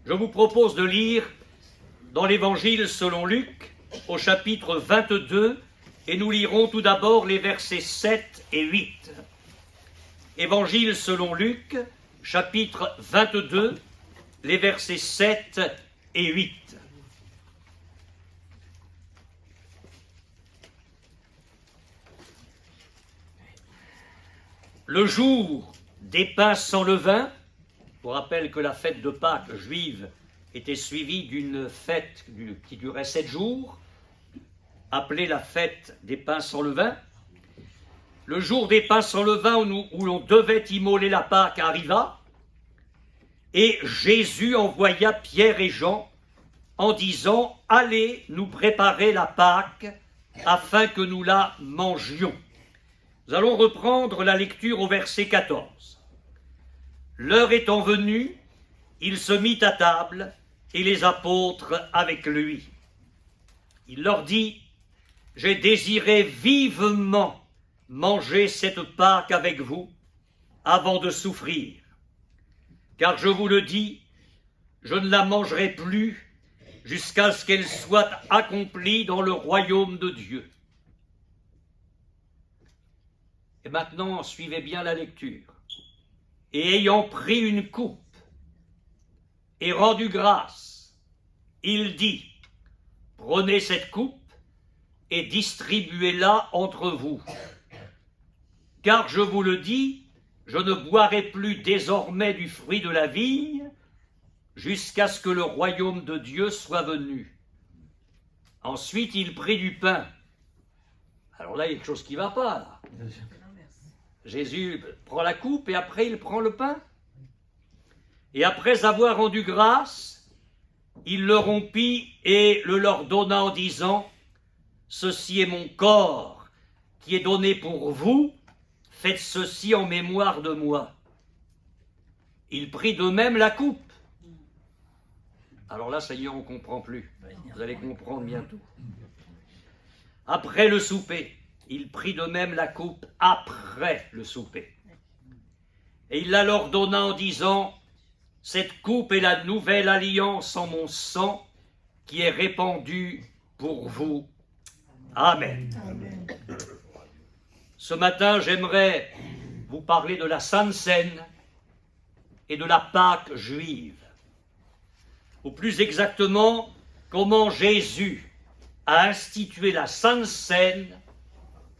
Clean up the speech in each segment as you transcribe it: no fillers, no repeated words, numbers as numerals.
Je vous propose de lire dans l'Évangile selon Luc, au chapitre 22, et nous lirons tout d'abord les versets 7 et 8. Évangile selon Luc, chapitre 22, les versets 7 et 8. Le jour des pains sans levain, je vous rappelle que la fête de Pâques juive était suivie d'une fête qui durait 7 jours, appelée la fête des pains sans levain. Le jour des pains sans levain où l'on devait immoler la Pâque arriva, et Jésus envoya Pierre et Jean en disant « Allez nous préparer la Pâque afin que nous la mangions ». Nous allons reprendre la lecture au verset 14. L'heure étant venue, il se mit à table et les apôtres avec lui. Il leur dit « J'ai désiré vivement manger cette Pâque avec vous avant de souffrir. Car je vous le dis, je ne la mangerai plus jusqu'à ce qu'elle soit accomplie dans le royaume de Dieu. » Et maintenant, suivez bien la lecture. Et ayant pris une coupe et rendu grâce, il dit, « Prenez cette coupe et distribuez-la entre vous. Car je vous le dis, je ne boirai plus désormais du fruit de la vigne jusqu'à ce que le royaume de Dieu soit venu. » Ensuite, il prit du pain. Alors là, il y a quelque chose qui ne va pas, là. Jésus prend la coupe et après il prend le pain. Et après avoir rendu grâce, il le rompit et le leur donna en disant « Ceci est mon corps qui est donné pour vous, faites ceci en mémoire de moi. » Il prit de même la coupe. Alors là, ça y est, on ne comprend plus. Vous allez comprendre bientôt. Après le souper, il prit de même la coupe après le souper. Et il la leur donna en disant « Cette coupe est la nouvelle alliance en mon sang qui est répandue pour vous. Amen. » Amen. Ce matin, j'aimerais vous parler de la Sainte Seine et de la Pâque juive. Ou plus exactement, comment Jésus a institué la Sainte Seine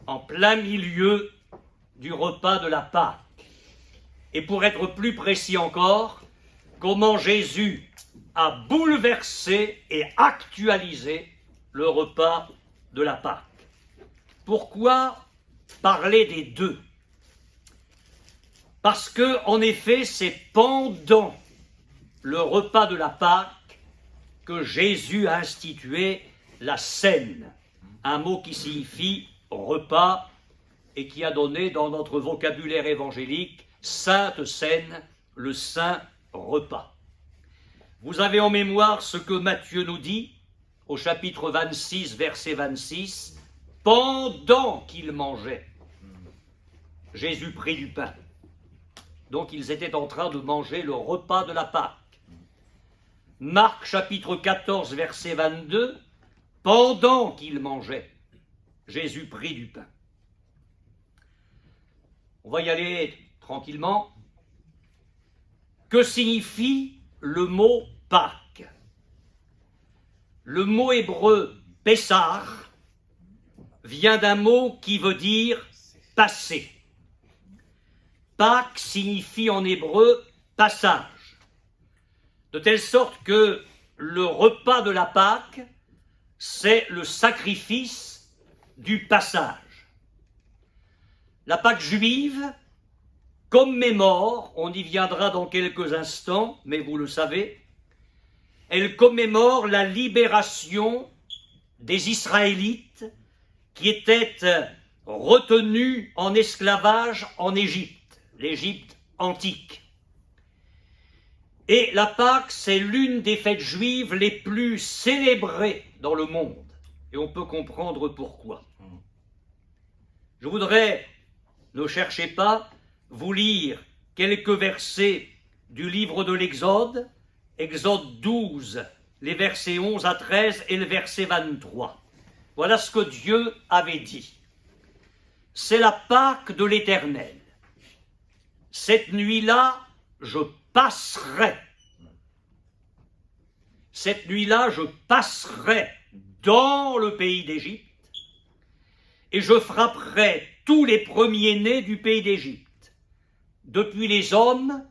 en plein milieu du repas de la Pâque. Et pour être plus précis encore, comment Jésus a bouleversé et actualisé le repas de la Pâque. Pourquoi parler des deux? Parce que, en effet, c'est pendant le repas de la Pâque que Jésus a institué la Seine, un mot qui signifie repas et qui a donné dans notre vocabulaire évangélique Sainte Seine, le Saint Repas. Vous avez en mémoire ce que Matthieu nous dit au chapitre 26, verset 26, « Pendant qu'ils mangeaient, Jésus prit du pain. » Donc ils étaient en train de manger le repas de la Pâque. Marc chapitre 14, verset 22, « Pendant qu'ils mangeaient, Jésus prit du pain. » On va y aller tranquillement. Que signifie le mot Pâques? Le mot hébreu Pessah vient d'un mot qui veut dire passer. Pâques signifie en hébreu passage. De telle sorte que le repas de la Pâque, c'est le sacrifice du passage. La Pâque juive commémore, on y viendra dans quelques instants, mais vous le savez, elle commémore la libération des Israélites qui étaient retenus en esclavage en Égypte, l'Égypte antique. Et la Pâque, c'est l'une des fêtes juives les plus célébrées dans le monde. Et on peut comprendre pourquoi. Je voudrais, ne cherchez pas, vous lire quelques versets du livre de l'Exode, Exode 12, les versets 11 à 13 et le verset 23. Voilà ce que Dieu avait dit. C'est la Pâque de l'Éternel. Cette nuit-là, je passerai. Cette nuit-là, je passerai dans le pays d'Égypte et je frapperai tous les premiers-nés du pays d'Égypte, depuis les hommes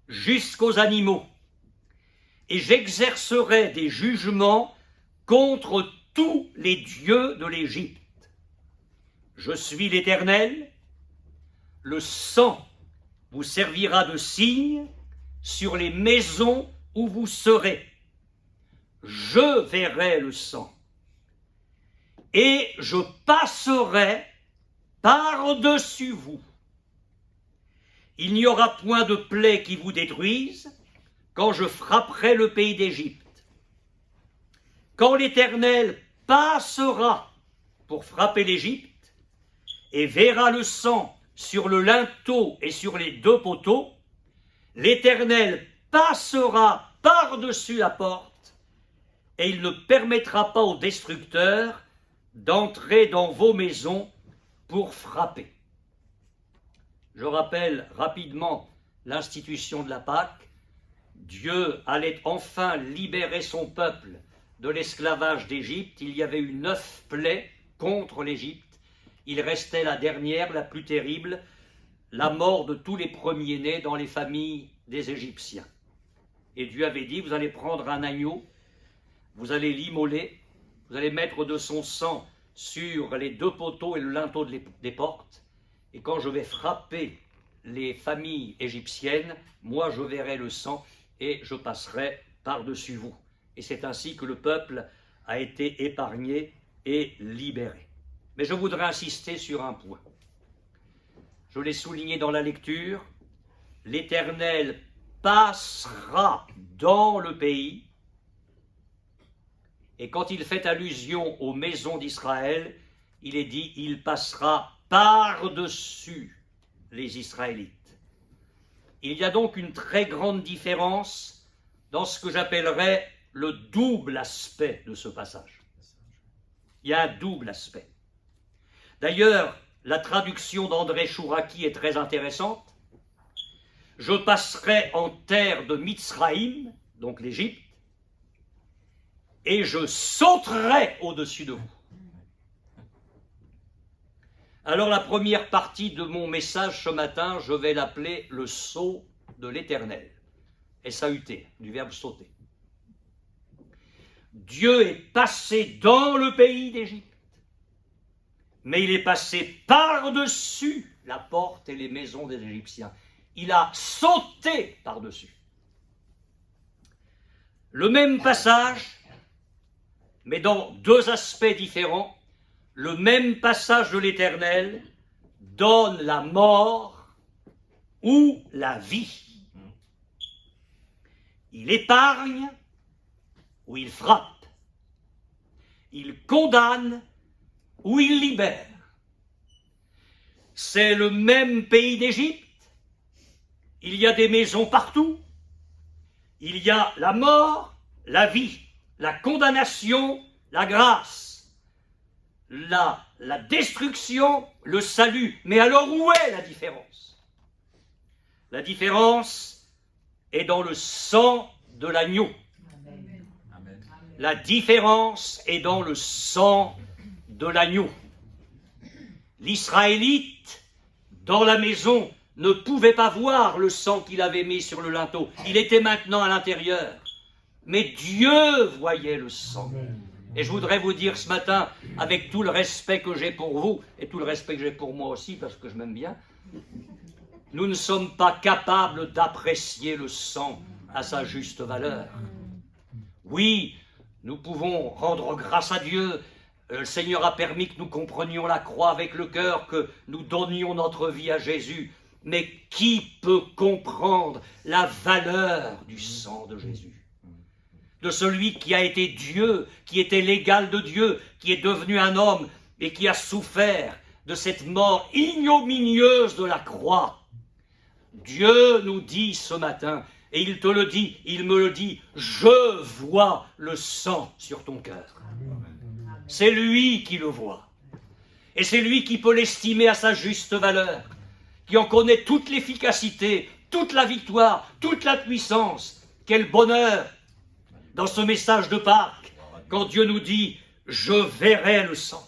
jusqu'aux animaux. Et j'exercerai des jugements contre tous les dieux de l'Égypte. Je suis l'Éternel, le sang vous servira de signe sur les maisons où vous serez. Je verrai le sang, et je passerai par-dessus vous. Il n'y aura point de plaie qui vous détruise quand je frapperai le pays d'Égypte. Quand l'Éternel passera pour frapper l'Égypte et verra le sang sur le linteau et sur les deux poteaux, l'Éternel passera par-dessus la porte et il ne permettra pas au destructeur d'entrer dans vos maisons pour frapper. Je rappelle rapidement l'institution de la Pâque. Dieu allait enfin libérer son peuple de l'esclavage d'Égypte. Il y avait eu 9 plaies contre l'Égypte. Il restait la dernière, la plus terrible, la mort de tous les premiers-nés dans les familles des Égyptiens. Et Dieu avait dit, vous allez prendre un agneau, vous allez l'immoler, vous allez mettre de son sang sur les deux poteaux et le linteau des portes, et quand je vais frapper les familles égyptiennes, moi je verrai le sang et je passerai par-dessus vous. Et c'est ainsi que le peuple a été épargné et libéré. Mais je voudrais insister sur un point. Je l'ai souligné dans la lecture, l'Éternel passera dans le pays. Et quand il fait allusion aux maisons d'Israël, il est dit, il passera par-dessus les Israélites. Il y a donc une très grande différence dans ce que j'appellerais le double aspect de ce passage. Il y a un double aspect. D'ailleurs, la traduction d'André Chouraki est très intéressante. Je passerai en terre de Mitzraïm, donc l'Égypte, et je sauterai au-dessus de vous. Alors la première partie de mon message ce matin, je vais l'appeler le saut de l'Éternel. S-A-U-T, du verbe sauter. Dieu est passé dans le pays d'Égypte, mais il est passé par-dessus la porte et les maisons des Égyptiens. Il a sauté par-dessus. Le même passage, mais dans deux aspects différents, le même passage de l'Éternel donne la mort ou la vie. Il épargne ou il frappe. Il condamne ou il libère. C'est le même pays d'Égypte. Il y a des maisons partout. Il y a la mort, la vie, la condamnation, la grâce, la destruction, le salut. Mais alors où est la différence? La différence est dans le sang de l'agneau. Amen. La différence est dans le sang de l'agneau. L'Israélite, dans la maison, ne pouvait pas voir le sang qu'il avait mis sur le linteau. Il était maintenant à l'intérieur. Mais Dieu voyait le sang. Et je voudrais vous dire ce matin, avec tout le respect que j'ai pour vous, et tout le respect que j'ai pour moi aussi, parce que je m'aime bien, nous ne sommes pas capables d'apprécier le sang à sa juste valeur. Oui, nous pouvons rendre grâce à Dieu. Le Seigneur a permis que nous comprenions la croix avec le cœur, que nous donnions notre vie à Jésus. Mais qui peut comprendre la valeur du sang de Jésus? De celui qui a été Dieu, qui était l'égal de Dieu, qui est devenu un homme et qui a souffert de cette mort ignominieuse de la croix. Dieu nous dit ce matin, Et il te le dit, il me le dit, je vois le sang sur ton cœur. C'est lui qui le voit. Et c'est lui qui peut l'estimer à sa juste valeur, qui en connaît toute l'efficacité, toute la victoire, toute la puissance. Quel bonheur dans ce message de Pâques, quand Dieu nous dit « Je verrai le sang ».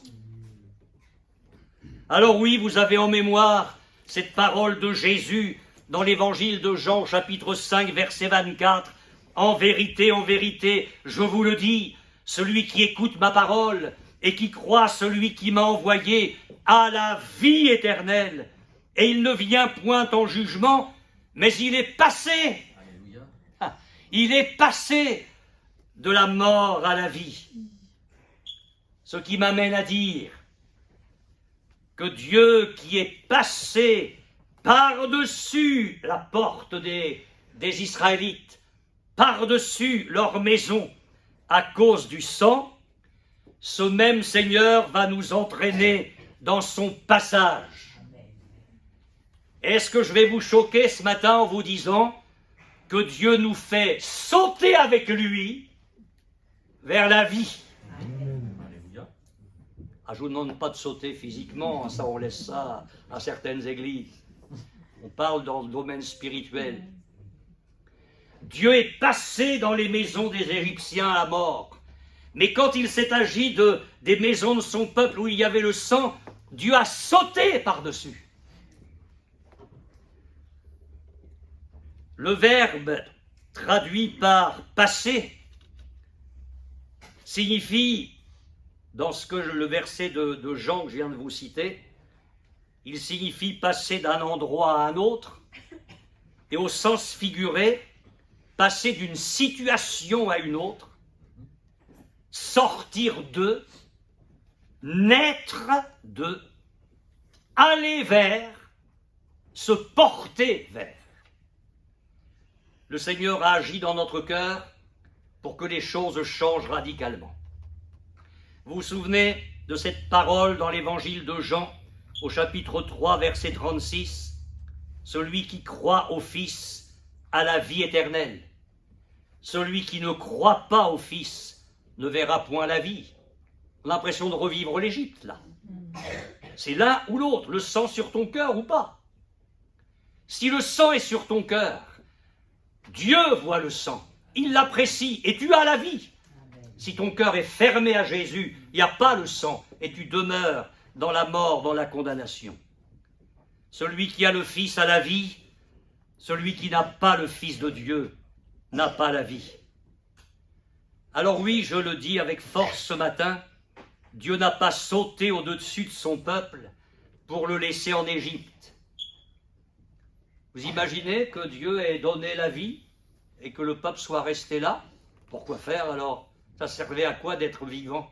Alors oui, vous avez en mémoire cette parole de Jésus dans l'évangile de Jean, chapitre 5, verset 24. « En vérité, je vous le dis, celui qui écoute ma parole et qui croit celui qui m'a envoyé a la vie éternelle, et il ne vient point en jugement, mais il est passé. Il est passé de la mort à la vie. » Ce qui m'amène à dire que Dieu qui est passé par-dessus la porte des Israélites, par-dessus leur maison, à cause du sang, ce même Seigneur va nous entraîner dans son passage. Est-ce que je vais vous choquer ce matin en vous disant que Dieu nous fait sauter avec lui vers la vie? Ah, je ne vous demande pas de sauter physiquement, ça on laisse ça à certaines églises. On parle dans le domaine spirituel. Dieu est passé dans les maisons des Égyptiens à la mort. Mais quand il s'est agi des maisons de son peuple où il y avait le sang, Dieu a sauté par-dessus. Le verbe traduit par passer signifie, dans le verset de Jean que je viens de vous citer, il signifie passer d'un endroit à un autre, et au sens figuré, passer d'une situation à une autre, sortir de, naître de, aller vers, se porter vers. Le Seigneur a agi dans notre cœur pour que les choses changent radicalement. Vous vous souvenez de cette parole dans l'évangile de Jean, au chapitre 3, verset 36, « Celui qui croit au Fils a la vie éternelle. Celui qui ne croit pas au Fils ne verra point la vie. » On a l'impression de revivre l'Égypte, là. C'est l'un ou l'autre, le sang sur ton cœur ou pas. Si le sang est sur ton cœur, Dieu voit le sang, il l'apprécie et tu as la vie. Si ton cœur est fermé à Jésus, il n'y a pas le sang et tu demeures dans la mort, dans la condamnation. Celui qui a le Fils a la vie, celui qui n'a pas le Fils de Dieu n'a pas la vie. Alors oui, je le dis avec force ce matin, Dieu n'a pas sauté au-dessus de son peuple pour le laisser en Égypte. Vous imaginez que Dieu ait donné la vie et que le peuple soit resté là? Pourquoi faire alors? Ça servait à quoi d'être vivant?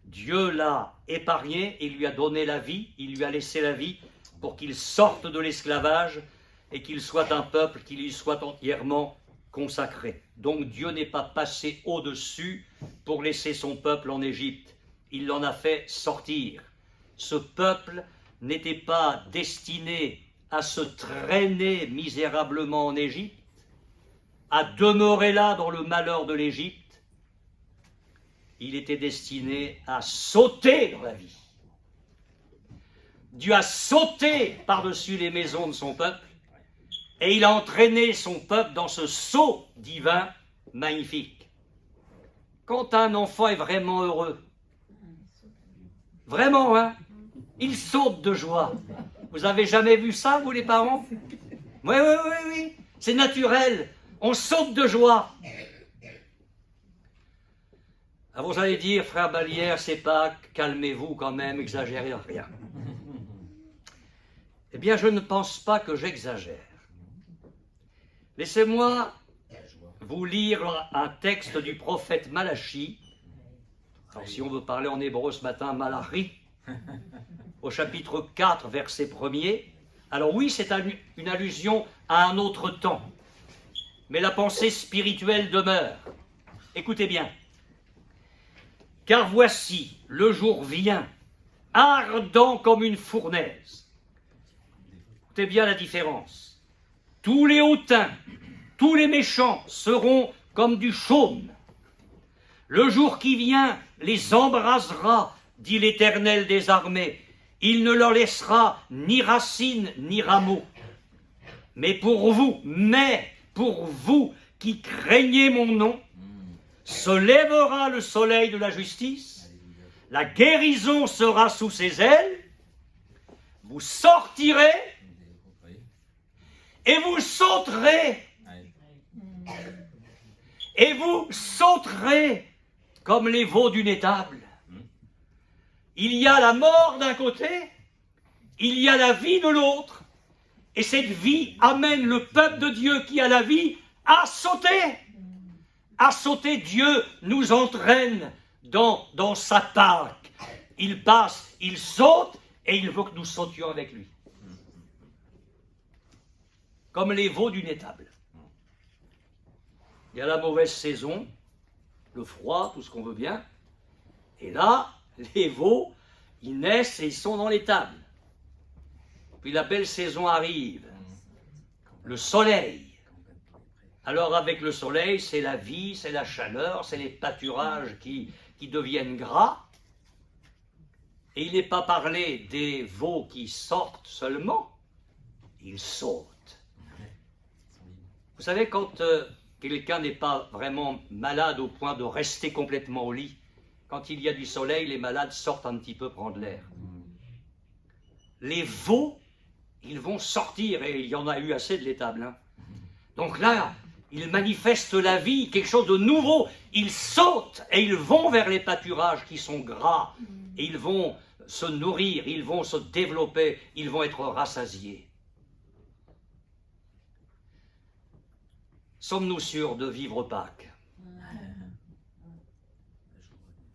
Dieu l'a épargné, il lui a donné la vie, il lui a laissé la vie pour qu'il sorte de l'esclavage et qu'il soit un peuple qui lui soit entièrement consacré. Donc Dieu n'est pas passé au-dessus pour laisser son peuple en Égypte. Il l'en a fait sortir. Ce peuple n'était pas destiné à se traîner misérablement en Égypte, à demeurer là dans le malheur de l'Égypte. Il était destiné à sauter dans la vie. Dieu a sauté par-dessus les maisons de son peuple et il a entraîné son peuple dans ce saut divin magnifique. Quand un enfant est vraiment heureux, vraiment, hein, il saute de joie. Vous avez jamais vu ça, vous les parents? Oui, c'est naturel. On saute de joie. Alors vous allez dire, frère Balière, c'est Pâques, calmez-vous quand même, exagérez rien. Eh bien, je ne pense pas que j'exagère. Laissez-moi vous lire un texte du prophète Malachie. Alors, si on veut parler en hébreu ce matin, Malachi, au chapitre 4, verset 1er. Alors oui, c'est une allusion à un autre temps, mais la pensée spirituelle demeure. Écoutez bien. « Car voici, le jour vient, ardent comme une fournaise. » Écoutez bien la différence. « Tous les hautains tous les méchants seront comme du chaume. Le jour qui vient les embrasera, dit l'Éternel des armées. Il ne leur laissera ni racines ni rameaux. Mais pour vous qui craignez mon nom, se lèvera le soleil de la justice, la guérison sera sous ses ailes, vous sortirez et vous sauterez. Et vous sauterez comme les veaux d'une étable. Il y a la mort d'un côté, il y a la vie de l'autre, et cette vie amène le peuple de Dieu qui a la vie à sauter. À sauter, Dieu nous entraîne dans sa Pâque. Il passe, il saute, et il veut que nous sautions avec lui. Comme les veaux d'une étable. Il y a la mauvaise saison, le froid, tout ce qu'on veut bien. Et là, les veaux, ils naissent et ils sont dans l'étable. Puis la belle saison arrive, le soleil. Alors avec le soleil, c'est la vie, c'est la chaleur, c'est les pâturages qui deviennent gras. Et il n'est pas parlé des veaux qui sortent seulement, ils sautent. Vous savez, quand quelqu'un n'est pas vraiment malade au point de rester complètement au lit, quand il y a du soleil, les malades sortent un petit peu prendre l'air. Les veaux, ils vont sortir, et il y en a eu assez de l'étable. Hein. Donc là, ils manifestent la vie, quelque chose de nouveau. Ils sautent et ils vont vers les pâturages qui sont gras. Et ils vont se nourrir, ils vont se développer, ils vont être rassasiés. Sommes-nous sûrs de vivre Pâques?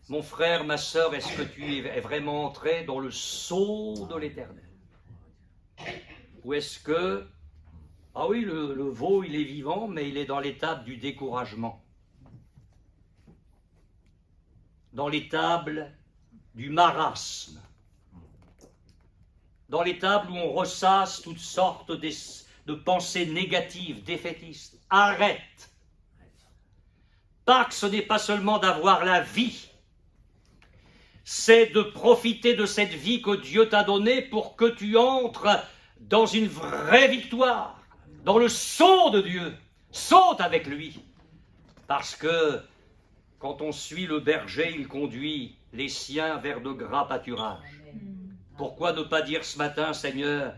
Mon frère, ma sœur, est-ce que tu es vraiment entré dans le sceau de l'Éternel? Ou est-ce que, ah oui, le veau, il est vivant, mais il est dans l'étape du découragement, dans l'étape du marasme, dans l'étape où on ressasse toutes sortes de pensées négatives, défaitistes. Arrête! Pâques, ce n'est pas seulement d'avoir la vie, c'est de profiter de cette vie que Dieu t'a donnée pour que tu entres dans une vraie victoire, dans le sceau de Dieu. Saute avec lui. Parce que quand on suit le berger, il conduit les siens vers de gras pâturages. Pourquoi ne pas dire ce matin, Seigneur,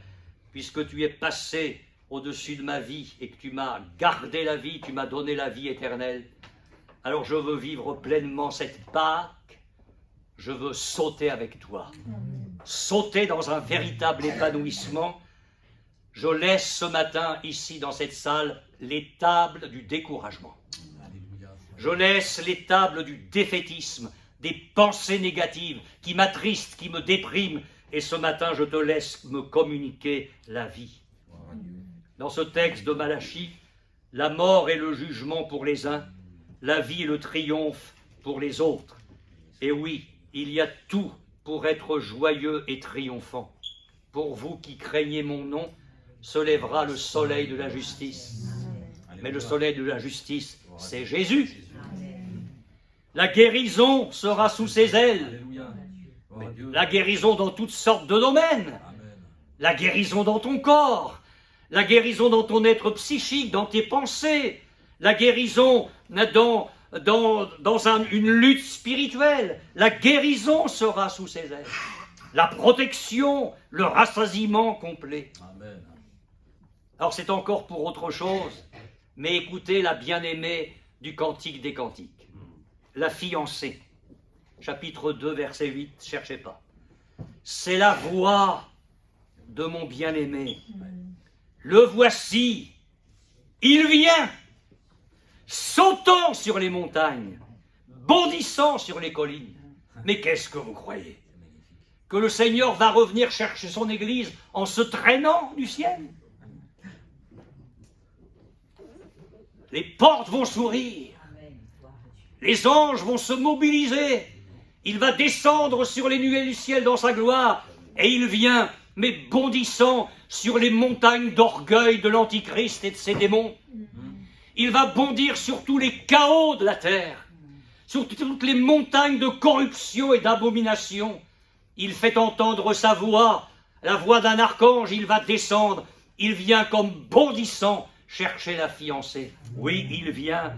puisque tu es passé au-dessus de ma vie et que tu m'as gardé la vie, tu m'as donné la vie éternelle, alors je veux vivre pleinement cette Pâque. Je veux sauter avec toi, sauter dans un véritable épanouissement. Je laisse ce matin, ici dans cette salle, les tables du découragement. Je laisse les tables du défaitisme, des pensées négatives qui m'attristent, qui me dépriment. Et ce matin, je te laisse me communiquer la vie. Dans ce texte de Malachie, la mort est le jugement pour les uns, la vie est le triomphe pour les autres. Et oui, il y a tout pour être joyeux et triomphant. Pour vous qui craignez mon nom, se lèvera le soleil de la justice. Mais le soleil de la justice, c'est Jésus. La guérison sera sous ses ailes. La guérison dans toutes sortes de domaines. La guérison dans ton corps. La guérison dans ton être psychique, dans tes pensées. La guérison dans une lutte spirituelle. La guérison sera sous ses ailes. La protection, le rassasiement complet. Amen. Alors c'est encore pour autre chose, mais écoutez la bien-aimée du Cantique des Cantiques. La fiancée, chapitre 2, verset 8, cherchez pas. C'est la voix de mon bien-aimé. Le voici, il vient, sautant sur les montagnes, bondissant sur les collines. Mais qu'est-ce que vous croyez? Que le Seigneur va revenir chercher son Église en se traînant du ciel? Les portes vont s'ouvrir. Les anges vont se mobiliser. Il va descendre sur les nuées du ciel dans sa gloire. Et il vient, mais bondissant sur les montagnes d'orgueil de l'Antichrist et de ses démons. Il va bondir sur tous les chaos de la terre, sur toutes les montagnes de corruption et d'abomination. Il fait entendre sa voix, la voix d'un archange, il va descendre. Il vient comme bondissant chercher la fiancée. Oui, il vient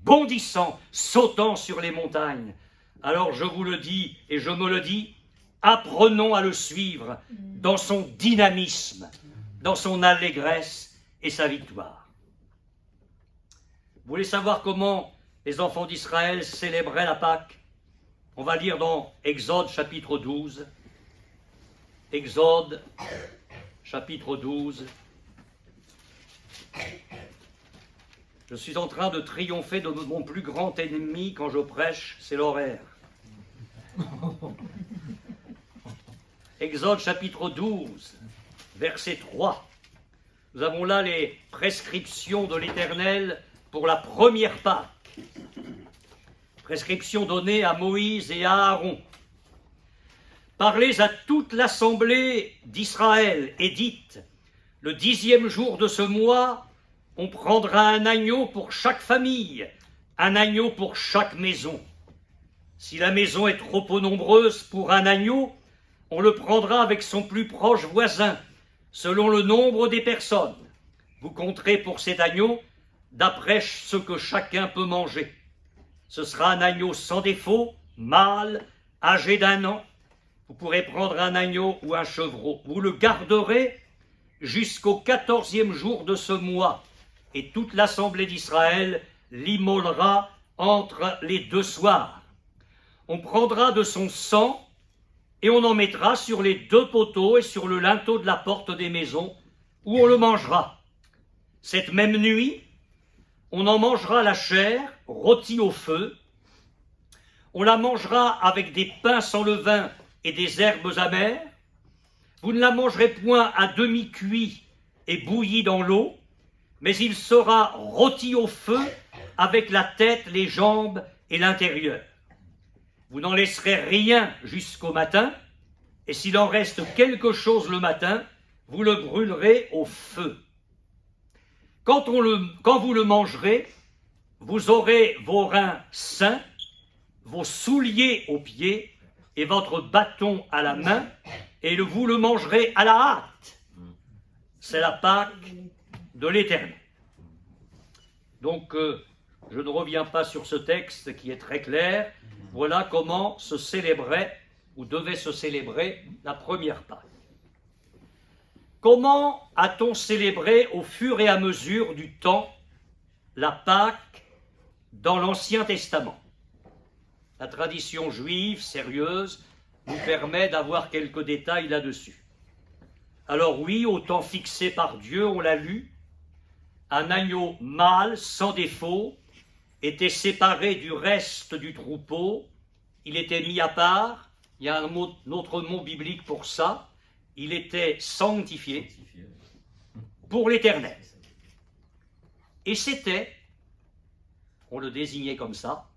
bondissant, sautant sur les montagnes. Alors je vous le dis et je me le dis, apprenons à le suivre dans son dynamisme, dans son allégresse et sa victoire. Vous voulez savoir comment les enfants d'Israël célébraient la Pâque? On va lire dans Exode chapitre 12. Exode chapitre 12. Je suis en train de triompher de mon plus grand ennemi quand je prêche, c'est l'horaire. Exode chapitre 12, verset 3. Nous avons là les prescriptions de l'Éternel pour la première Pâque. Prescriptions données à Moïse et à Aaron. Parlez à toute l'assemblée d'Israël et dites, le 10e jour de ce mois, on prendra un agneau pour chaque famille, un agneau pour chaque maison. Si la maison est trop peu nombreuse pour un agneau, on le prendra avec son plus proche voisin, selon le nombre des personnes. Vous compterez pour cet agneau d'après ce que chacun peut manger. Ce sera un agneau sans défaut, mâle, âgé d'1 an. Vous pourrez prendre un agneau ou un chevreau. Vous le garderez jusqu'au 14e jour de ce mois. Et toute l'assemblée d'Israël l'immolera entre les 2 soirs. On prendra de son sang et on en mettra sur les 2 poteaux et sur le linteau de la porte des maisons où on le mangera. Cette même nuit, on en mangera la chair rôtie au feu. On la mangera avec des pains sans levain et des herbes amères. Vous ne la mangerez point à demi-cuit et bouilli dans l'eau, mais il sera rôti au feu avec la tête, les jambes et l'intérieur. Vous n'en laisserez rien jusqu'au matin, et s'il en reste quelque chose le matin, vous le brûlerez au feu. Quand vous le mangerez, vous aurez vos reins sains, vos souliers aux pieds et votre bâton à la main, et vous le mangerez à la hâte. C'est la Pâque de l'Éternel. Donc, je ne reviens pas sur ce texte qui est très clair. Voilà comment se célébrait ou devait se célébrer la première Pâque. Comment a-t-on célébré au fur et à mesure du temps la Pâque dans l'Ancien Testament? La tradition juive sérieuse nous permet d'avoir quelques détails là-dessus. Alors oui, au temps fixé par Dieu, on l'a lu, un agneau mâle sans défaut était séparé du reste du troupeau, il était mis à part, il y a un autre mot biblique pour ça, il était sanctifié pour l'Éternel. Et c'était, on le désignait comme ça,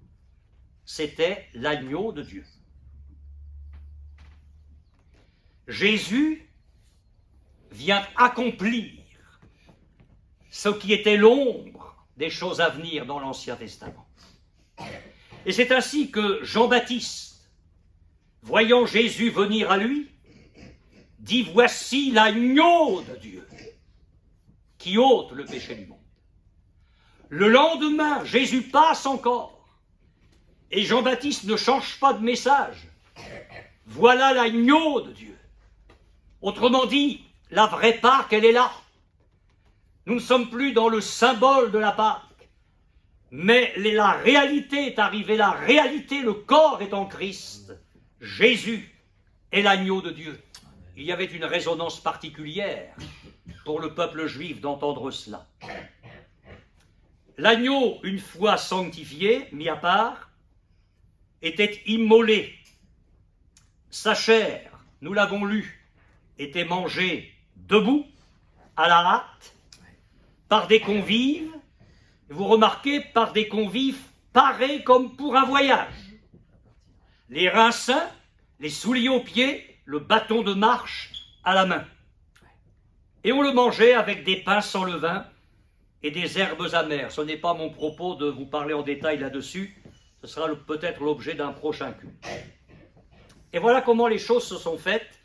c'était l'agneau de Dieu. Jésus vient accomplir ce qui était l'ombre des choses à venir dans l'Ancien Testament. Et c'est ainsi que Jean-Baptiste, voyant Jésus venir à lui, dit « Voici l'agneau de Dieu qui ôte le péché du monde. » Le lendemain, Jésus passe encore et Jean-Baptiste ne change pas de message. « Voilà l'agneau de Dieu. » Autrement dit, la vraie Pâque, elle est là. Nous ne sommes plus dans le symbole de la Pâque, mais la réalité est arrivée, la réalité, le corps est en Christ. Jésus est l'agneau de Dieu. Il y avait une résonance particulière pour le peuple juif d'entendre cela. L'agneau, une fois sanctifié, mis à part, était immolé. Sa chair, nous l'avons lu, était mangée debout, à la hâte, par des convives, vous remarquez, par des convives parés comme pour un voyage. Les reins sains, les souliers aux pieds, le bâton de marche à la main. Et on le mangeait avec des pains sans levain et des herbes amères. Ce n'est pas mon propos de vous parler en détail là-dessus, ce sera peut-être l'objet d'un prochain culte. Et voilà comment les choses se sont faites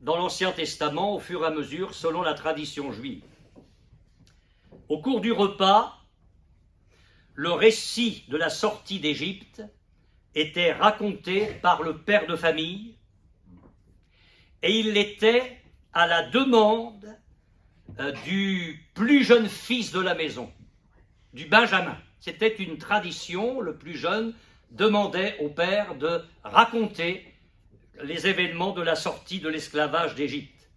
dans l'Ancien Testament au fur et à mesure selon la tradition juive. Au cours du repas, le récit de la sortie d'Égypte était raconté par le père de famille et il l'était à la demande du plus jeune fils de la maison, du Benjamin. C'était une tradition, le plus jeune demandait au père de raconter les événements de la sortie de l'esclavage d'Égypte.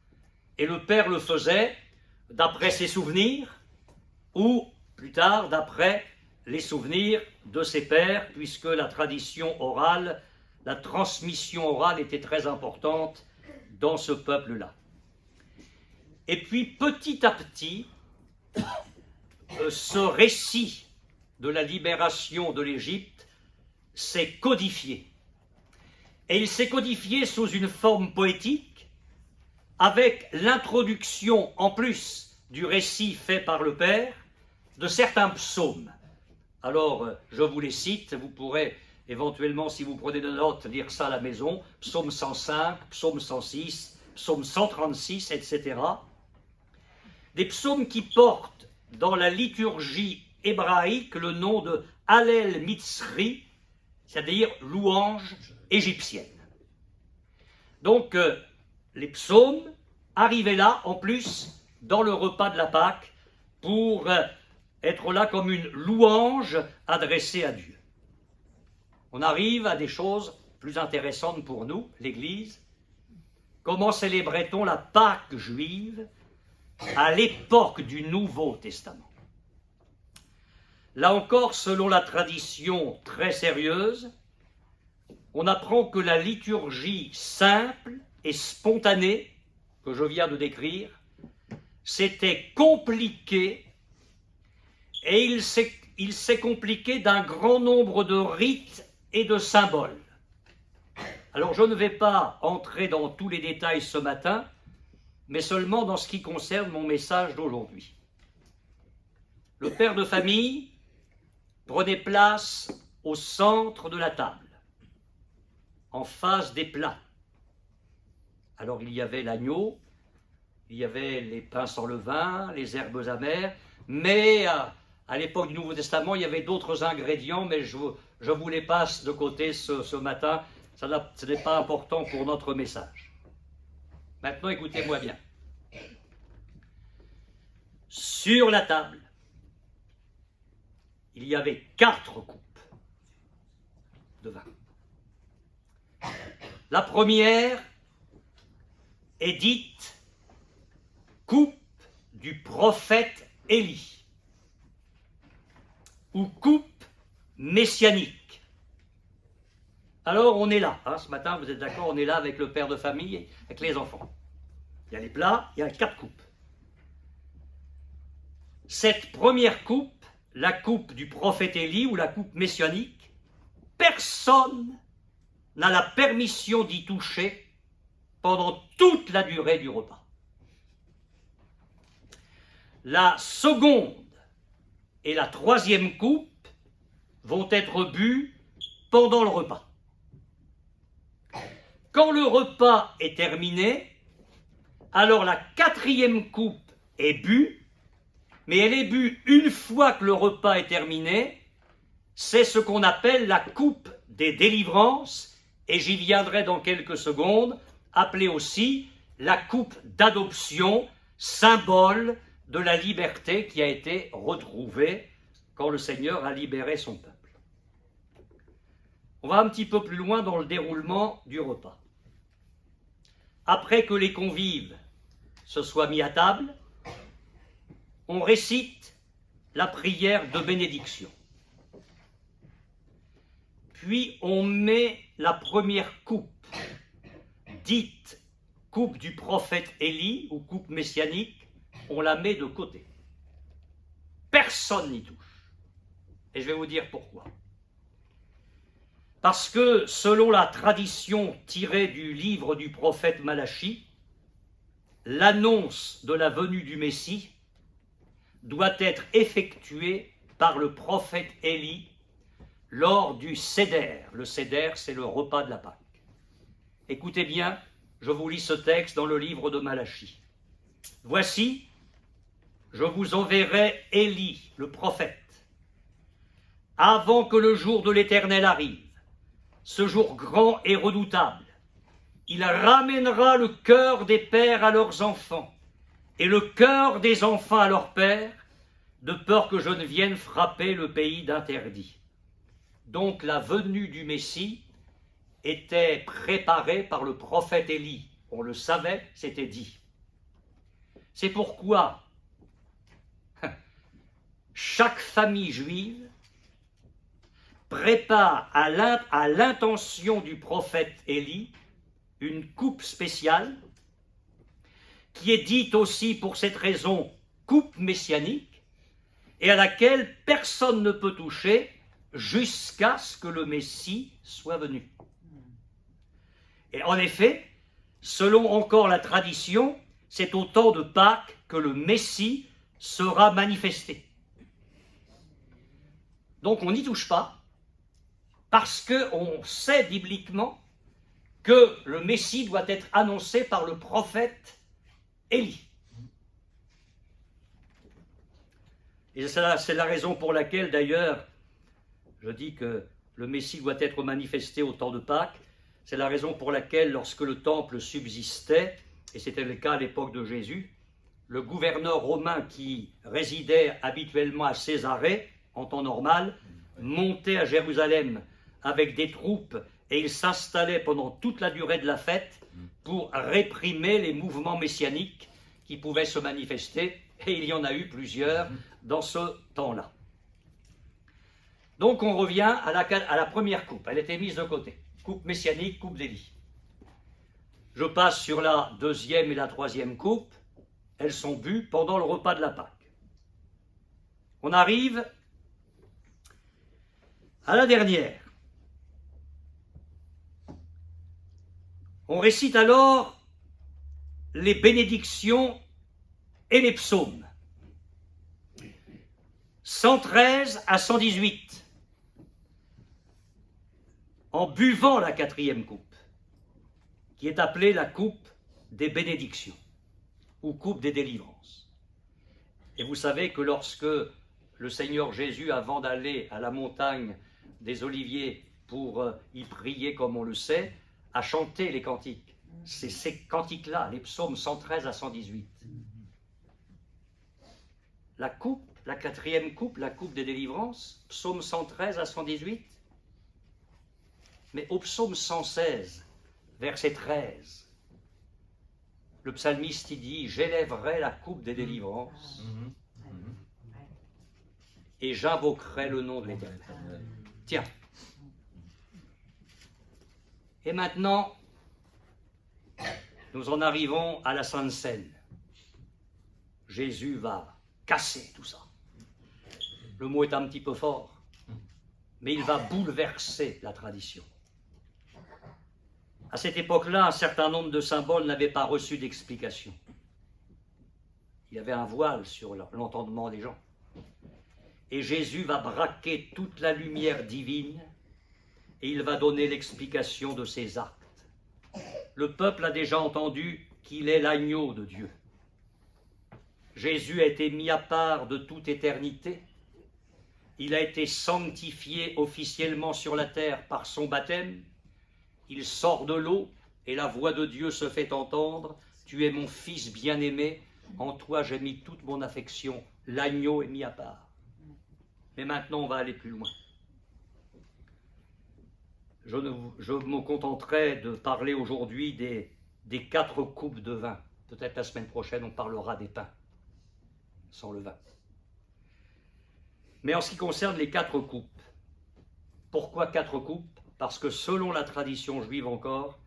Et le père le faisait d'après ses souvenirs ou plus tard d'après les souvenirs de ses pères, puisque la tradition orale, la transmission orale était très importante dans ce peuple-là. Et puis petit à petit, ce récit de la libération de l'Égypte s'est codifié. Et il s'est codifié sous une forme poétique, avec l'introduction, en plus du récit fait par le Père, de certains psaumes. Alors, je vous les cite, vous pourrez éventuellement, si vous prenez de notes, lire ça à la maison, psaume 105, psaume 106, psaume 136, etc. Des psaumes qui portent dans la liturgie hébraïque le nom de Hallel Mitzri, c'est-à-dire louange égyptienne. Donc, les psaumes arrivaient là, en plus, dans le repas de la Pâque, pour être là comme une louange adressée à Dieu. On arrive à des choses plus intéressantes pour nous, l'Église. Comment célébrait-on la Pâque juive à l'époque du Nouveau Testament? Là encore, selon la tradition très sérieuse, on apprend que la liturgie simple et spontanée, que je viens de décrire, s'était compliquée, et il s'est compliqué d'un grand nombre de rites et de symboles. Alors je ne vais pas entrer dans tous les détails ce matin, mais seulement dans ce qui concerne mon message d'aujourd'hui. Le père de famille prenait place au centre de la table, en face des plats. Alors il y avait l'agneau, il y avait les pains sans levain, les herbes amères, mais à l'époque du Nouveau Testament, il y avait d'autres ingrédients, mais je vous les passe de côté ce matin, ce n'est pas important pour notre message. Maintenant, écoutez-moi bien. Sur la table, il y avait 4 coupes de vin. La première est dite coupe du prophète Élie, ou coupe messianique. Alors on est là, ce matin vous êtes d'accord, on est là avec le père de famille, avec les enfants. Il y a les plats, il y a 4 coupes. Cette première coupe, la coupe du prophète Élie ou la coupe messianique, personne n'a la permission d'y toucher pendant toute la durée du repas. La seconde et la troisième coupe vont être bues pendant le repas. Quand le repas est terminé, alors la 4e coupe est bue, mais elle est bue une fois que le repas est terminé. C'est ce qu'on appelle la coupe des délivrances, et j'y viendrai dans quelques secondes, appelée aussi la coupe d'adoption, symbole de la liberté qui a été retrouvée quand le Seigneur a libéré son peuple. On va un petit peu plus loin dans le déroulement du repas. Après que les convives se soient mis à table, on récite la prière de bénédiction. Puis on met la première coupe, dite coupe du prophète Élie ou coupe messianique, on la met de côté. Personne n'y touche. Et je vais vous dire pourquoi. Parce que selon la tradition tirée du livre du prophète Malachie, l'annonce de la venue du Messie doit être effectuée par le prophète Élie lors du Seder. Le Seder, c'est le repas de la Pâque. Écoutez bien, je vous lis ce texte dans le livre de Malachie. « Voici, je vous enverrai Élie, le prophète, avant que le jour de l'Éternel arrive, ce jour grand et redoutable. Il ramènera le cœur des pères à leurs enfants et le cœur des enfants à leurs pères, de peur que je ne vienne frapper le pays d'interdit. » Donc la venue du Messie était préparée par le prophète Élie. On le savait, c'était dit. C'est pourquoi chaque famille juive prépare à l'intention du prophète Élie une coupe spéciale qui est dite aussi pour cette raison coupe messianique et à laquelle personne ne peut toucher jusqu'à ce que le Messie soit venu. Et en effet, selon encore la tradition, c'est au temps de Pâques que le Messie sera manifesté. Donc on n'y touche pas, parce qu'on sait bibliquement que le Messie doit être annoncé par le prophète Élie. Et c'est la raison pour laquelle, d'ailleurs, je dis que le Messie doit être manifesté au temps de Pâques. C'est la raison pour laquelle, lorsque le temple subsistait, et c'était le cas à l'époque de Jésus, le gouverneur romain qui résidait habituellement à Césarée, en temps normal, montait à Jérusalem avec des troupes et il s'installait pendant toute la durée de la fête pour réprimer les mouvements messianiques qui pouvaient se manifester, et il y en a eu plusieurs dans ce temps-là. Donc on revient à la première coupe, elle était mise de côté. Coupe messianique, coupe d'Élie. Je passe sur la deuxième et la troisième coupe, elles sont bues pendant le repas de la Pâque. On arrive à la dernière. On récite alors les bénédictions et les psaumes. 113 à 118. En buvant la quatrième coupe, qui est appelée la coupe des bénédictions, ou coupe des délivrances. Et vous savez que lorsque le Seigneur Jésus, avant d'aller à la montagne des Oliviers pour y prier, comme on le sait, a chanté les cantiques. C'est ces cantiques-là, les psaumes 113 à 118. La coupe, la quatrième coupe, la coupe des délivrances, psaume 113 à 118. Mais au psaume 116, verset 13, le psalmiste il dit « J'élèverai la coupe des délivrances et j'invoquerai le nom de l'Éternel. » Tiens. Et maintenant, nous en arrivons à la Sainte Seine. Jésus va casser tout ça. Le mot est un petit peu fort, mais il va bouleverser la tradition. À cette époque-là, un certain nombre de symboles n'avaient pas reçu d'explication. Il y avait un voile sur l'entendement des gens. Et Jésus va braquer toute la lumière divine et il va donner l'explication de ses actes. Le peuple a déjà entendu qu'il est l'agneau de Dieu. Jésus a été mis à part de toute éternité. Il a été sanctifié officiellement sur la terre par son baptême. Il sort de l'eau et la voix de Dieu se fait entendre. « Tu es mon fils bien-aimé, en toi j'ai mis toute mon affection. » L'agneau est mis à part. Mais maintenant on va aller plus loin. Je me contenterai de parler aujourd'hui des 4 coupes de vin. Peut-être la semaine prochaine on parlera des pains sans le vin. Mais en ce qui concerne les 4 coupes, pourquoi 4 coupes? Parce que selon la tradition juive encore,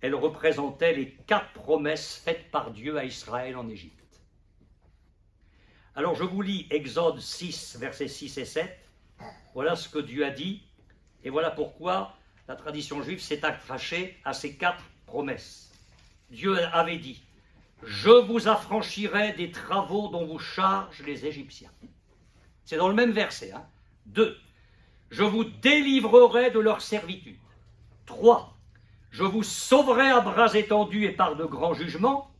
elles représentaient les 4 promesses faites par Dieu à Israël en Égypte. Alors je vous lis Exode 6, versets 6 et 7. Voilà ce que Dieu a dit, et voilà pourquoi la tradition juive s'est attachée à ces 4 promesses. Dieu avait dit, « je vous affranchirai des travaux dont vous chargent les Égyptiens. C'est dans le même verset. 2. Je vous délivrerai de leur servitude. 3. Je vous sauverai à bras étendus et par de grands jugements.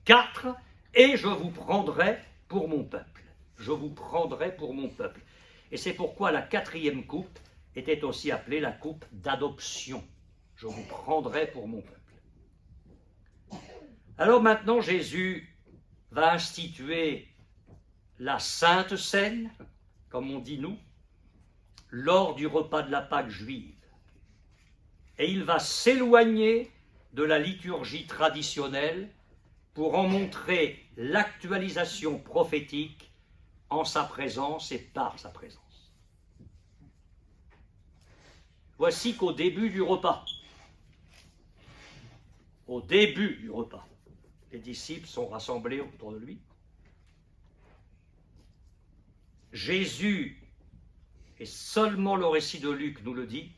4. Et je vous prendrai pour mon peuple. Je vous prendrai pour mon peuple. Et c'est pourquoi la 4e coupe était aussi appelée la coupe d'adoption. Je vous prendrai pour mon peuple. Alors maintenant, Jésus va instituer la Sainte Seine, comme on dit nous, lors du repas de la Pâque juive. Et il va s'éloigner de la liturgie traditionnelle pour en montrer l'actualisation prophétique en sa présence et par sa présence. Voici qu'au début du repas, les disciples sont rassemblés autour de lui. Jésus, et seulement le récit de Luc nous le dit,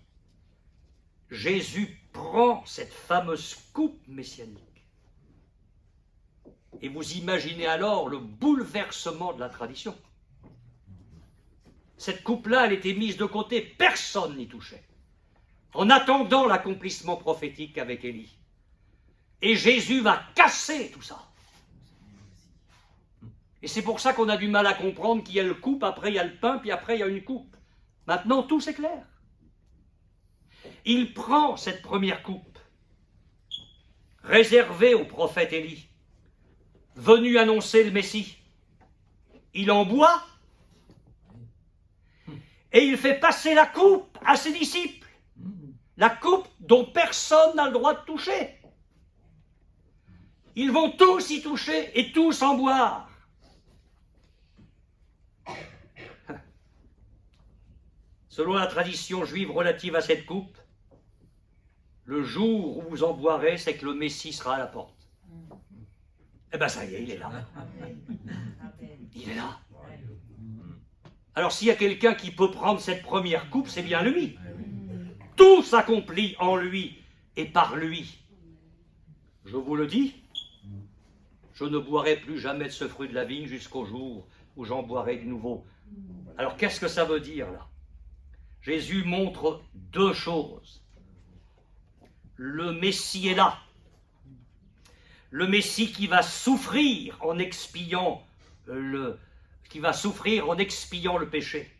Jésus prend cette fameuse coupe messianique. Et vous imaginez alors le bouleversement de la tradition. Cette coupe-là, elle était mise de côté, personne n'y touchait, en attendant l'accomplissement prophétique avec Élie. Et Jésus va casser tout ça. Et c'est pour ça qu'on a du mal à comprendre qu'il y a le coupe, après il y a le pain, puis après il y a une coupe. Maintenant, tout c'est clair. Il prend cette première coupe, réservée au prophète Élie, venu annoncer le Messie. Il en boit, et il fait passer la coupe à ses disciples. La coupe dont personne n'a le droit de toucher. Ils vont tous y toucher et tous en boire. Selon la tradition juive relative à cette coupe, le jour où vous en boirez, c'est que le Messie sera à la porte. Eh bien ça y est, il est là. Il est là. Alors s'il y a quelqu'un qui peut prendre cette première coupe, c'est bien lui. Tout s'accomplit en lui et par lui. Je vous le dis, je ne boirai plus jamais de ce fruit de la vigne jusqu'au jour où j'en boirai de nouveau. Alors qu'est-ce que ça veut dire là? Jésus montre deux choses. Le Messie est là. Le Messie qui va souffrir en expiant le péché.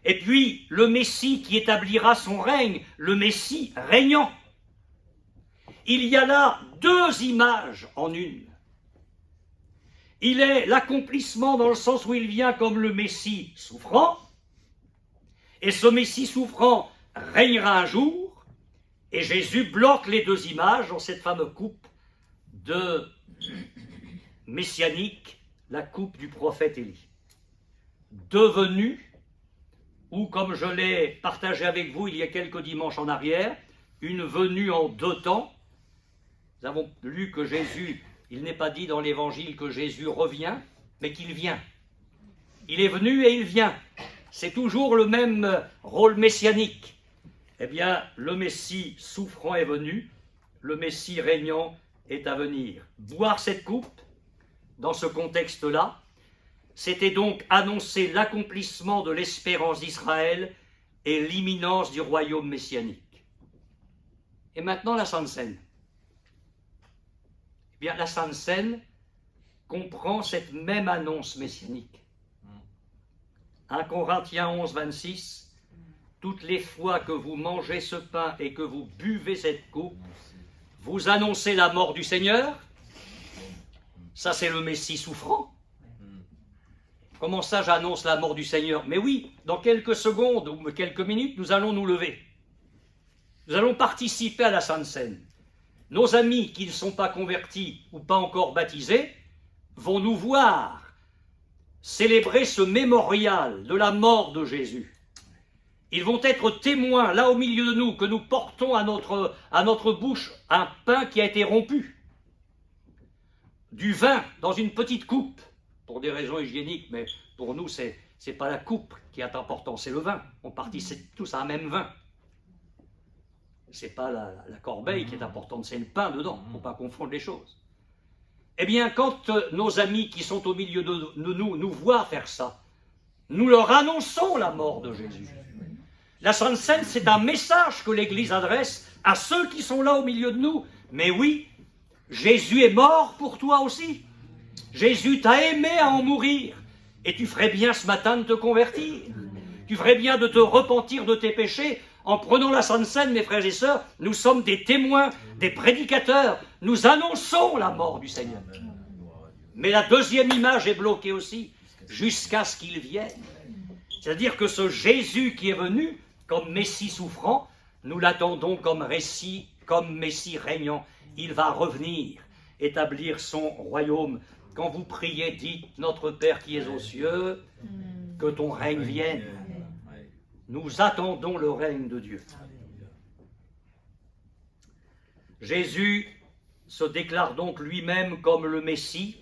Et puis le Messie qui établira son règne, le Messie régnant. Il y a là deux images en une. Il est l'accomplissement dans le sens où il vient comme le Messie souffrant, et ce Messie souffrant régnera un jour, et Jésus bloque les deux images dans cette fameuse coupe de messianique, la coupe du prophète Élie. Devenu, ou comme je l'ai partagé avec vous il y a quelques dimanches en arrière, une venue en deux temps. Nous avons lu que Jésus, il n'est pas dit dans l'Évangile que Jésus revient, mais qu'il vient. Il est venu et il vient. C'est toujours le même rôle messianique. Eh bien, le Messie souffrant est venu, le Messie régnant est à venir. Boire cette coupe, dans ce contexte-là, c'était donc annoncer l'accomplissement de l'espérance d'Israël et l'imminence du royaume messianique. Et maintenant, la Sainte Seine. Eh bien, la Sainte Seine comprend cette même annonce messianique. 1 Corinthiens 11, 26, « Toutes les fois que vous mangez ce pain et que vous buvez cette coupe, vous annoncez la mort du Seigneur. » Ça, c'est le Messie souffrant. Comment ça, j'annonce la mort du Seigneur? Mais oui, dans quelques secondes ou quelques minutes, nous allons nous lever. Nous allons participer à la Sainte Seine. Nos amis qui ne sont pas convertis ou pas encore baptisés vont nous voir célébrer ce mémorial de la mort de Jésus. Ils vont être témoins, là au milieu de nous, que nous portons à notre bouche un pain qui a été rompu, du vin dans une petite coupe, pour des raisons hygiéniques, mais pour nous, c'est pas la coupe qui est importante, c'est le vin. On participe tous à un même vin. C'est pas la corbeille qui est importante, c'est le pain dedans. Il ne faut pas confondre les choses. Eh bien, quand nos amis qui sont au milieu de nous voient faire ça, nous leur annonçons la mort de Jésus. La Sainte Seine, c'est un message que l'Église adresse à ceux qui sont là au milieu de nous. Mais oui, Jésus est mort pour toi aussi. Jésus t'a aimé à en mourir. Et tu ferais bien ce matin de te convertir. Tu ferais bien de te repentir de tes péchés. En prenant la Sainte Seine, mes frères et sœurs, nous sommes des témoins, des prédicateurs. Nous annonçons la mort du Seigneur. Mais la deuxième image est bloquée aussi, jusqu'à ce qu'il vienne. C'est-à-dire que ce Jésus qui est venu, comme Messie souffrant, nous l'attendons comme Messie régnant. Il va revenir, établir son royaume. Quand vous priez, dites « Notre Père qui es aux cieux, que ton règne vienne ». Nous attendons le règne de Dieu. Jésus se déclare donc lui-même comme le Messie,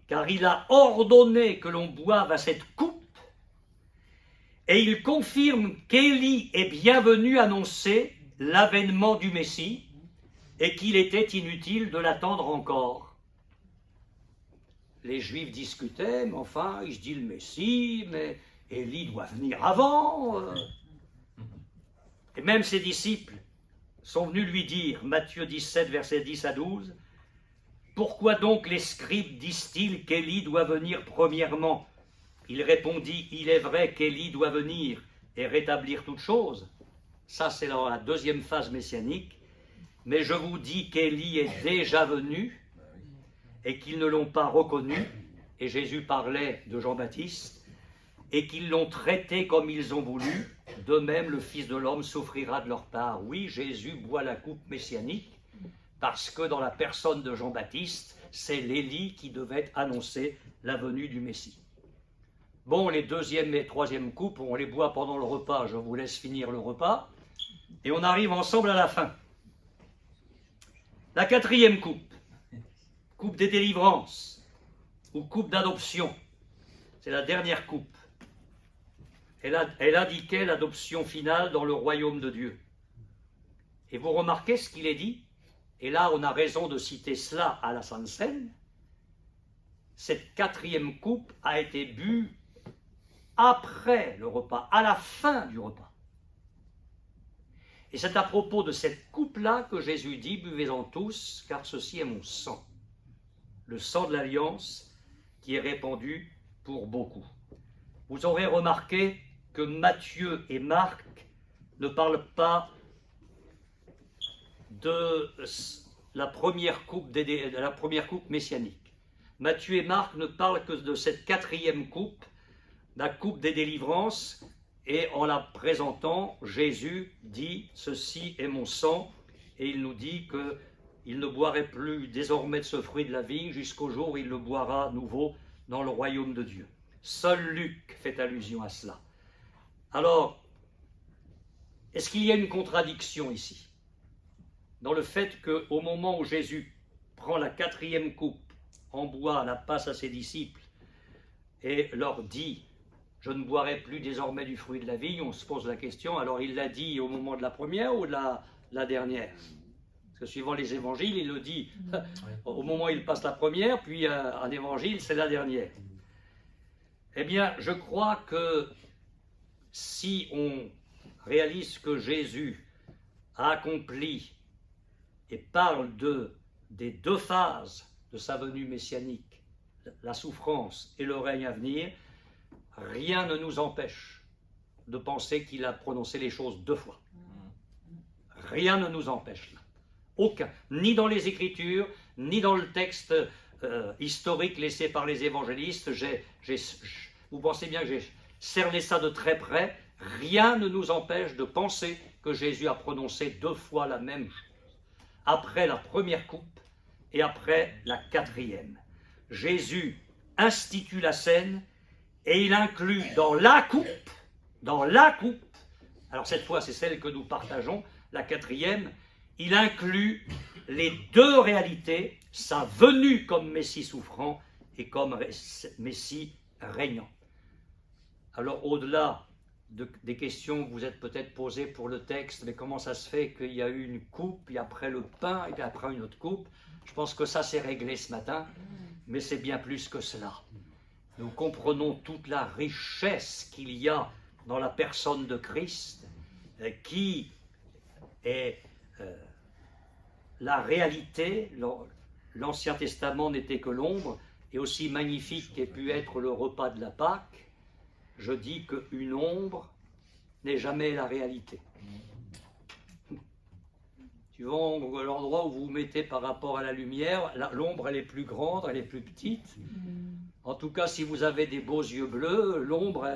car il a ordonné que l'on boive à cette coupe, et il confirme qu'Élie est bien venu annoncer l'avènement du Messie, et qu'il était inutile de l'attendre encore. Les Juifs discutaient, mais enfin, il se dit le Messie, mais Élie doit venir avant. Et même ses disciples sont venus lui dire, Matthieu 17, versets 10 à 12, « Pourquoi donc les scribes disent-ils qu'Élie doit venir premièrement ?» Il répondit, « Il est vrai qu'Élie doit venir et rétablir toutes choses. » Ça, c'est dans la deuxième phase messianique. Mais je vous dis qu'Élie est déjà venu et qu'ils ne l'ont pas reconnu, et Jésus parlait de Jean-Baptiste, et qu'ils l'ont traité comme ils ont voulu, de même le Fils de l'homme souffrira de leur part. Oui, Jésus boit la coupe messianique, parce que dans la personne de Jean-Baptiste, c'est l'Élie qui devait annoncer la venue du Messie. Bon, les deuxième et troisième coupes, on les boit pendant le repas, je vous laisse finir le repas, et on arrive ensemble à la fin. La quatrième coupe, coupe des délivrances, ou coupe d'adoption, c'est la dernière coupe. Elle indiquait l'adoption finale dans le royaume de Dieu. Et vous remarquez ce qu'il est dit, et là on a raison de citer cela à la Sainte Seine, cette quatrième coupe a été bue après le repas, à la fin du repas. Et c'est à propos de cette coupe-là que Jésus dit, buvez-en tous, car ceci est mon sang, le sang de l'alliance qui est répandu pour beaucoup. Vous aurez remarqué que Matthieu et Marc ne parlent pas de la première coupe messianique. Matthieu et Marc ne parlent que de cette quatrième coupe, la coupe des délivrances, et en la présentant, Jésus dit « Ceci est mon sang » et il nous dit qu'il ne boirait plus désormais de ce fruit de la vigne jusqu'au jour où il le boira à nouveau dans le royaume de Dieu. Seul Luc fait allusion à cela. Alors, est-ce qu'il y a une contradiction ici? Dans le fait qu'au moment où Jésus prend la quatrième coupe, en boit, la passe à ses disciples et leur dit « Je ne boirai plus désormais du fruit de la vigne », on se pose la question, alors il l'a dit au moment de la première ou de la dernière? Parce que suivant les évangiles, il le dit au moment où il passe la première, puis un évangile, c'est la dernière. Eh bien, je crois que si on réalise que Jésus a accompli et parle des deux phases de sa venue messianique, la souffrance et le règne à venir, rien ne nous empêche de penser qu'il a prononcé les choses deux fois. Rien ne nous empêche là. Aucun. Ni dans les Écritures, ni dans le texte historique laissé par les évangélistes. Vous pensez bien que j'ai cerné ça de très près. Rien ne nous empêche de penser que Jésus a prononcé deux fois la même chose. Après la première coupe et après la quatrième. Jésus institue la scène et il inclut dans la coupe, alors cette fois c'est celle que nous partageons, la quatrième, il inclut les deux réalités, sa venue comme Messie souffrant et comme Messie régnant. Alors au-delà des questions que vous êtes peut-être posées pour le texte, mais comment ça se fait qu'il y a eu une coupe, et après le pain, et puis après une autre coupe? Je pense que ça s'est réglé ce matin, mais c'est bien plus que cela. Nous comprenons toute la richesse qu'il y a dans la personne de Christ, qui est la réalité. L'Ancien Testament n'était que l'ombre, et aussi magnifique qu'ait pu être le repas de la Pâque, je dis qu'une ombre n'est jamais la réalité. Suivant l'endroit où vous vous mettez par rapport à la lumière, l'ombre elle est plus grande, elle est plus petite. En tout cas, si vous avez des beaux yeux bleus, l'ombre,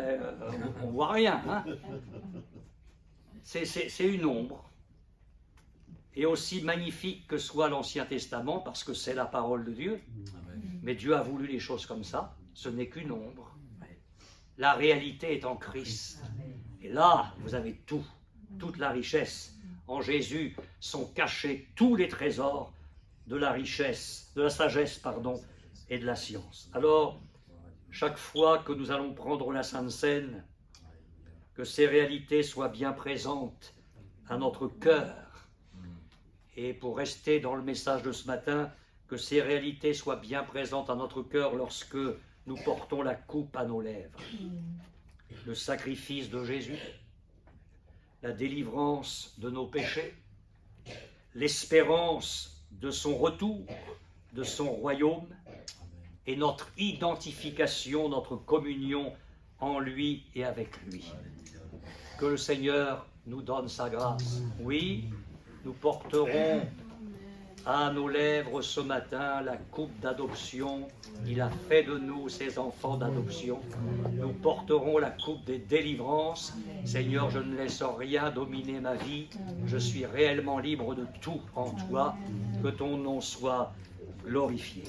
on ne voit rien. Hein. C'est une ombre. Et aussi magnifique que soit l'Ancien Testament, parce que c'est la parole de Dieu, mais Dieu a voulu les choses comme ça, ce n'est qu'une ombre. La réalité est en Christ. Et là, vous avez tout, toute la richesse. En Jésus sont cachés tous les trésors de la richesse, de la sagesse, et de la science. Alors, chaque fois que nous allons prendre la Sainte Seine, que ces réalités soient bien présentes à notre cœur. Et pour rester dans le message de ce matin, que ces réalités soient bien présentes à notre cœur lorsque nous portons la coupe à nos lèvres. Le sacrifice de Jésus, la délivrance de nos péchés, l'espérance de son retour, de son royaume, et notre identification, notre communion en lui et avec lui. Que le Seigneur nous donne sa grâce. Oui, nous porterons à nos lèvres ce matin la coupe d'adoption. Il a fait de nous ses enfants d'adoption. Nous porterons la coupe des délivrances. Seigneur, je ne laisse rien dominer ma vie. Je suis réellement libre de tout en toi. Que ton nom soit glorifié.